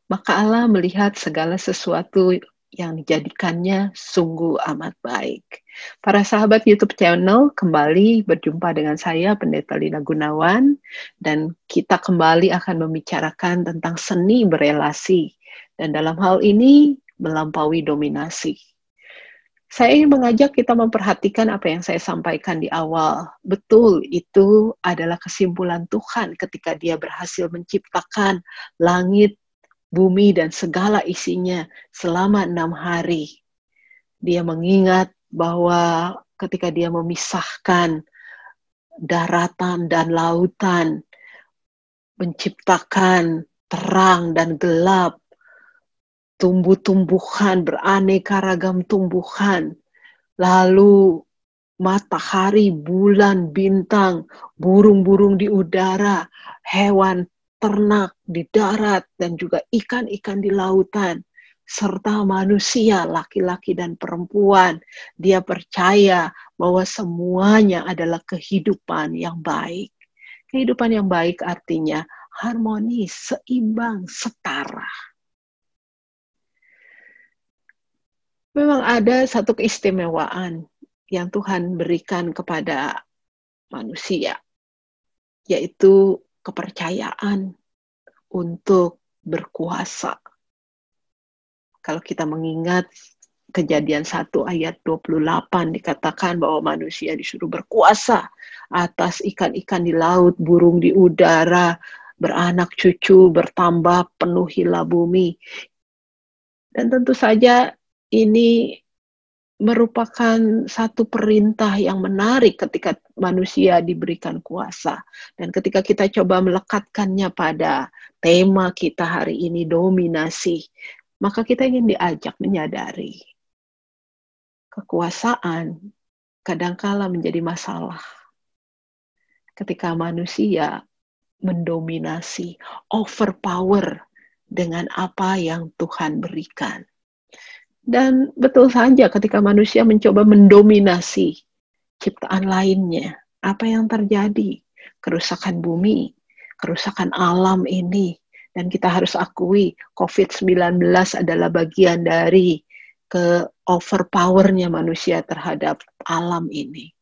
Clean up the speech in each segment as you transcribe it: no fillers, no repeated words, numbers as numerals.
Maka Allah melihat segala sesuatu yang dijadikannya sungguh amat baik. Para sahabat YouTube channel, kembali berjumpa dengan saya, Pendeta Lina Gunawan, dan kita kembali akan membicarakan tentang seni berelasi, dan dalam hal ini melampaui dominasi. Saya ingin mengajak kita memperhatikan apa yang saya sampaikan di awal. Betul, itu adalah kesimpulan Tuhan ketika Dia berhasil menciptakan langit, bumi, dan segala isinya selama 6 hari. Dia mengingat bahwa ketika Dia memisahkan daratan dan lautan, menciptakan terang dan gelap, tumbuh-tumbuhan, beraneka ragam tumbuhan, lalu matahari, bulan, bintang, burung-burung di udara, hewan ternak di darat, dan juga ikan-ikan di lautan, serta manusia, laki-laki dan perempuan. Dia percaya bahwa semuanya adalah kehidupan yang baik. Kehidupan yang baik artinya harmonis, seimbang, setara. Memang ada satu keistimewaan yang Tuhan berikan kepada manusia, yaitu kepercayaan untuk berkuasa. Kalau kita mengingat Kejadian 1 ayat 28 dikatakan bahwa manusia disuruh berkuasa atas ikan-ikan di laut, burung di udara, beranak cucu, bertambah, penuhilah bumi. Dan tentu saja ini merupakan satu perintah yang menarik ketika manusia diberikan kuasa. Dan ketika kita coba melekatkannya pada tema kita hari ini, dominasi, maka kita ingin diajak menyadari kekuasaan kadangkala menjadi masalah ketika manusia mendominasi, overpower dengan apa yang Tuhan berikan. Dan betul saja ketika manusia mencoba mendominasi ciptaan lainnya, apa yang terjadi? Kerusakan bumi, kerusakan alam ini. Dan kita harus akui COVID-19 adalah bagian dari ke-overpowernya manusia terhadap alam ini.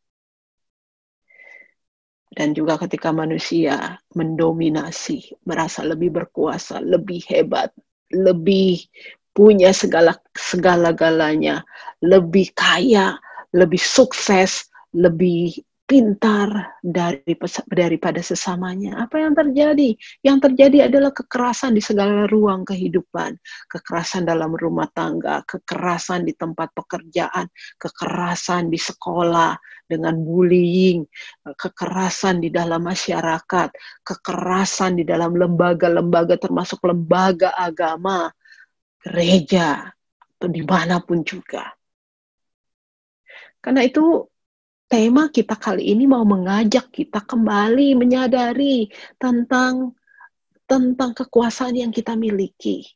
Dan juga ketika manusia mendominasi, merasa lebih berkuasa, lebih hebat, lebih punya segala-galanya, lebih kaya, lebih sukses, lebih pintar daripada sesamanya. Apa yang terjadi? Yang terjadi adalah kekerasan di segala ruang kehidupan. Kekerasan dalam rumah tangga, kekerasan di tempat pekerjaan, kekerasan di sekolah dengan bullying, kekerasan di dalam masyarakat, kekerasan di dalam lembaga-lembaga termasuk lembaga agama, gereja, atau dimanapun juga. Karena itu tema kita kali ini mau mengajak kita kembali menyadari tentang kekuasaan yang kita miliki.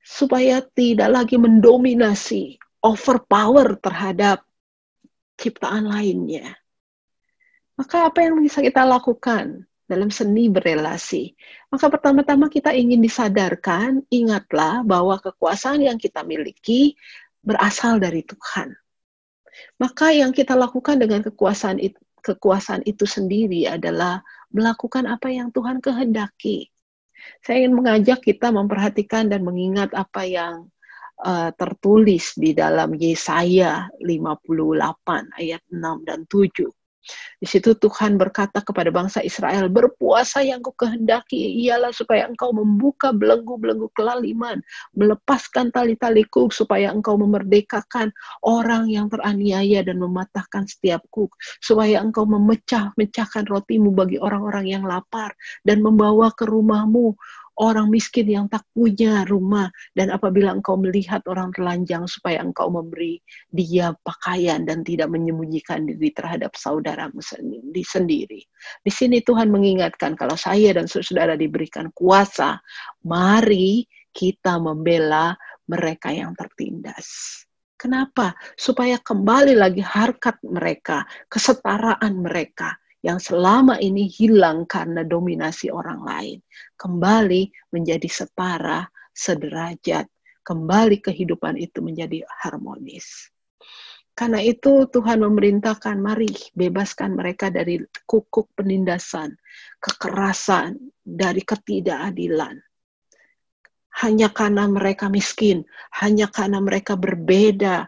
Supaya tidak lagi mendominasi, overpower terhadap ciptaan lainnya. Maka apa yang bisa kita lakukan dalam seni berelasi? Maka pertama-tama kita ingin disadarkan, ingatlah bahwa kekuasaan yang kita miliki berasal dari Tuhan. Maka yang kita lakukan dengan kekuasaan itu sendiri adalah melakukan apa yang Tuhan kehendaki. Saya ingin mengajak kita memperhatikan dan mengingat apa yang tertulis di dalam Yesaya 58 ayat 6 dan 7. Di situ Tuhan berkata kepada bangsa Israel, berpuasa yang kau kehendaki ialah supaya engkau membuka belenggu-belenggu kelaliman, melepaskan tali-tali kuk supaya engkau memerdekakan orang yang teraniaya dan mematahkan setiap kuk, supaya engkau memecahkan rotimu bagi orang-orang yang lapar dan membawa ke rumahmu orang miskin yang tak punya rumah, dan apabila engkau melihat orang telanjang supaya engkau memberi dia pakaian dan tidak menyembunyikan diri terhadap saudaramu sendiri. Di sini Tuhan mengingatkan kalau saya dan saudara diberikan kuasa, mari kita membela mereka yang tertindas. Kenapa? Supaya kembali lagi harkat mereka, kesetaraan mereka, yang selama ini hilang karena dominasi orang lain, kembali menjadi setara, sederajat, kembali kehidupan itu menjadi harmonis. Karena itu Tuhan memerintahkan, mari bebaskan mereka dari kukuk penindasan, kekerasan, dari ketidakadilan. Hanya karena mereka miskin, hanya karena mereka berbeda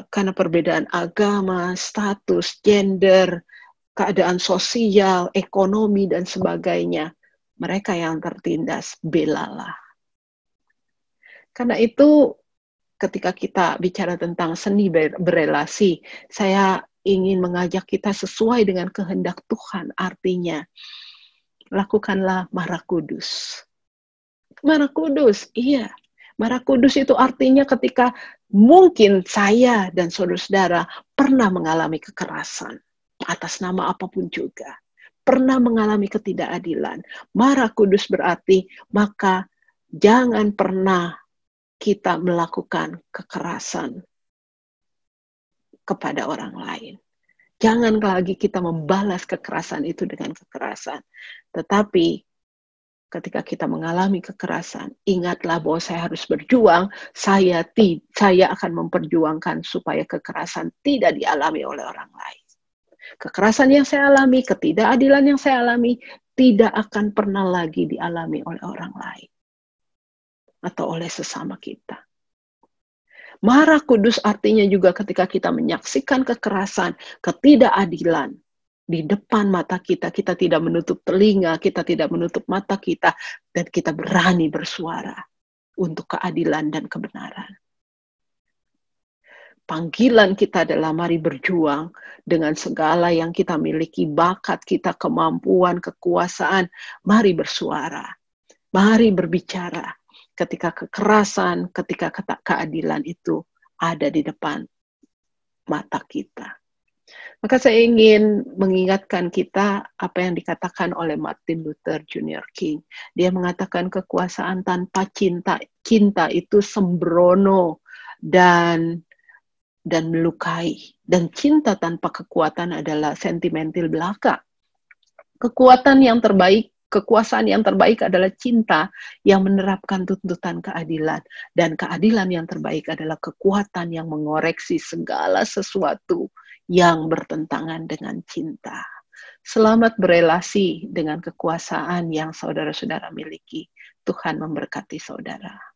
karena perbedaan agama, status, gender, keadaan sosial, ekonomi, dan sebagainya. Mereka yang tertindas, belalah. Karena itu, ketika kita bicara tentang seni berelasi, saya ingin mengajak kita sesuai dengan kehendak Tuhan. Artinya, lakukanlah marah kudus. Marah kudus, iya. Marah kudus itu artinya ketika mungkin saya dan saudara-saudara pernah mengalami kekerasan atas nama apapun juga. Pernah mengalami ketidakadilan. Marah kudus berarti maka jangan pernah kita melakukan kekerasan kepada orang lain. Jangan lagi kita membalas kekerasan itu dengan kekerasan. Tetapi ketika kita mengalami kekerasan, ingatlah bahwa saya harus berjuang, saya akan memperjuangkan supaya kekerasan tidak dialami oleh orang lain. Kekerasan yang saya alami, ketidakadilan yang saya alami, tidak akan pernah lagi dialami oleh orang lain atau oleh sesama kita. Marah kudus artinya juga ketika kita menyaksikan kekerasan, ketidakadilan di depan mata kita, kita tidak menutup telinga, kita tidak menutup mata kita, dan kita berani bersuara untuk keadilan dan kebenaran. Panggilan kita adalah mari berjuang dengan segala yang kita miliki, bakat kita, kemampuan, kekuasaan, mari bersuara, mari berbicara. Ketika kekerasan, ketika keadilan itu ada di depan mata kita. Maka saya ingin mengingatkan kita apa yang dikatakan oleh Martin Luther Jr. King. Dia mengatakan kekuasaan tanpa cinta itu sembrono dan melukai. Dan cinta tanpa kekuatan adalah sentimental belaka. Kekuasaan yang terbaik adalah cinta yang menerapkan tuntutan keadilan. Dan keadilan yang terbaik adalah kekuatan yang mengoreksi segala sesuatu yang bertentangan dengan cinta. Selamat berelasi dengan kekuasaan yang saudara-saudara miliki. Tuhan memberkati saudara.